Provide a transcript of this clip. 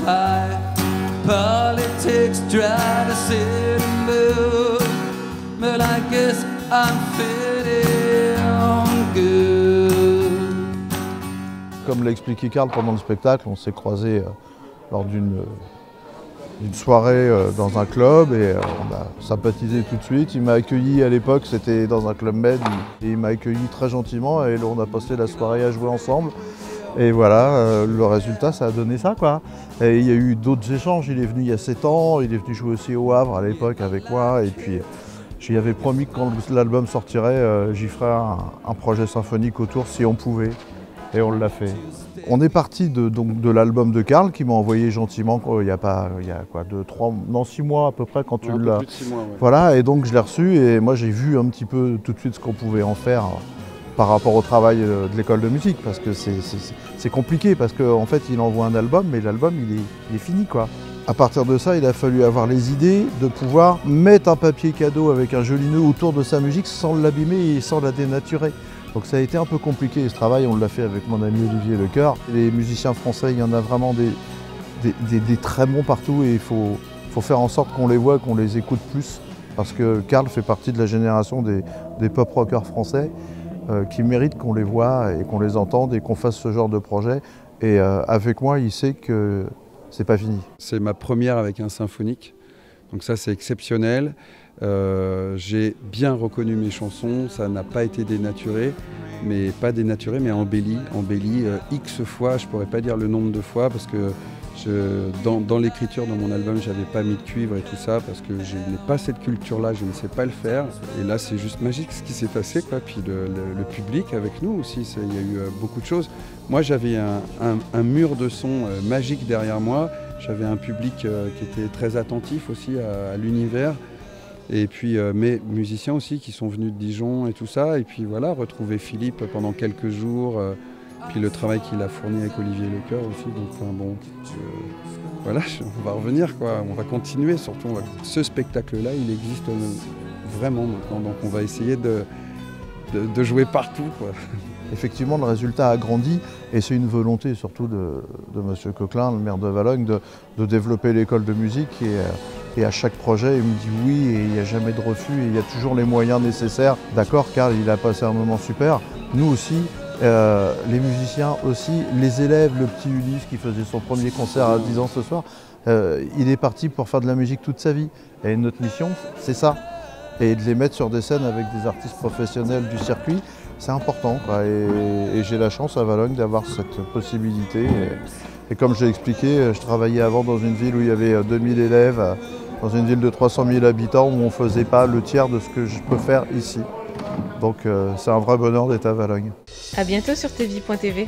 high. Politics try to sit and move, but I guess I'm feeling good. Comme l'a expliqué Karl pendant le spectacle, on s'est croisés lors d'une soirée dans un club et on a sympathisé tout de suite. Il m'a accueilli à l'époque, c'était dans un club med, et il m'a accueilli très gentiment et on a passé la soirée à jouer ensemble. Et voilà, le résultat, ça a donné ça, quoi. Et il y a eu d'autres échanges. Il est venu il y a 7 ans, il est venu jouer aussi au Havre à l'époque avec moi. Et puis, je lui avais promis que quand l'album sortirait, j'y ferais un projet symphonique autour si on pouvait. Et on l'a fait. On est parti de l'album de Karl qui m'a envoyé gentiment il y a 6 mois à peu près quand tu l'as. Plus de 6 mois, ouais. Voilà, et donc je l'ai reçu et moi j'ai vu un petit peu tout de suite ce qu'on pouvait en faire par rapport au travail de l'école de musique, parce que c'est compliqué, parce qu'en fait il envoie un album, mais l'album il est fini, quoi. À partir de ça, il a fallu avoir les idées de pouvoir mettre un papier cadeau avec un joli nœud autour de sa musique sans l'abîmer et sans la dénaturer. Donc ça a été un peu compliqué, ce travail, on l'a fait avec mon ami Olivier Lecoeur. Les musiciens français, il y en a vraiment des très bons partout et il faut faire en sorte qu'on les voit, qu'on les écoute plus, parce que Karl fait partie de la génération des pop rockers français qui méritent qu'on les voit et qu'on les entende et qu'on fasse ce genre de projet. Et avec moi, il sait que c'est pas fini. C'est ma première avec un symphonique, donc ça c'est exceptionnel. J'ai bien reconnu mes chansons, ça n'a pas été dénaturé, mais embelli X fois, je pourrais pas dire le nombre de fois parce que dans l'écriture de mon album, j'avais pas mis de cuivre et tout ça parce que je n'ai pas cette culture-là, je ne sais pas le faire. Et là, c'est juste magique ce qui s'est passé, quoi. Puis le public avec nous aussi, il y a eu beaucoup de choses. Moi, j'avais un mur de son magique derrière moi. J'avais un public qui était très attentif aussi à l'univers. Et puis mes musiciens aussi qui sont venus de Dijon et tout ça. Et puis voilà, retrouver Philippe pendant quelques jours. Puis le travail qu'il a fourni avec Olivier Lecoeur aussi. Donc enfin, bon, voilà, on va revenir, quoi. On va continuer surtout. Ce spectacle-là, il existe vraiment maintenant. Donc on va essayer de jouer partout, quoi. Effectivement, le résultat a grandi et c'est une volonté surtout de M. Coquelin, le maire de Valognes, de développer l'école de musique. Et à chaque projet, il me dit oui et il n'y a jamais de refus et il y a toujours les moyens nécessaires. D'accord, Karl, il a passé un moment super. Nous aussi, les musiciens aussi, les élèves, le petit Ulysse qui faisait son premier concert à 10 ans ce soir, il est parti pour faire de la musique toute sa vie. Et notre mission, c'est ça. Et de les mettre sur des scènes avec des artistes professionnels du circuit, c'est important, quoi. Et j'ai la chance à Valognes d'avoir cette possibilité. Et comme je l'ai expliqué, je travaillais avant dans une ville où il y avait 2000 élèves, dans une ville de 300 000 habitants où on ne faisait pas le tiers de ce que je peux faire ici. Donc c'est un vrai bonheur d'être à Valognes. À bientôt sur tvi.tv.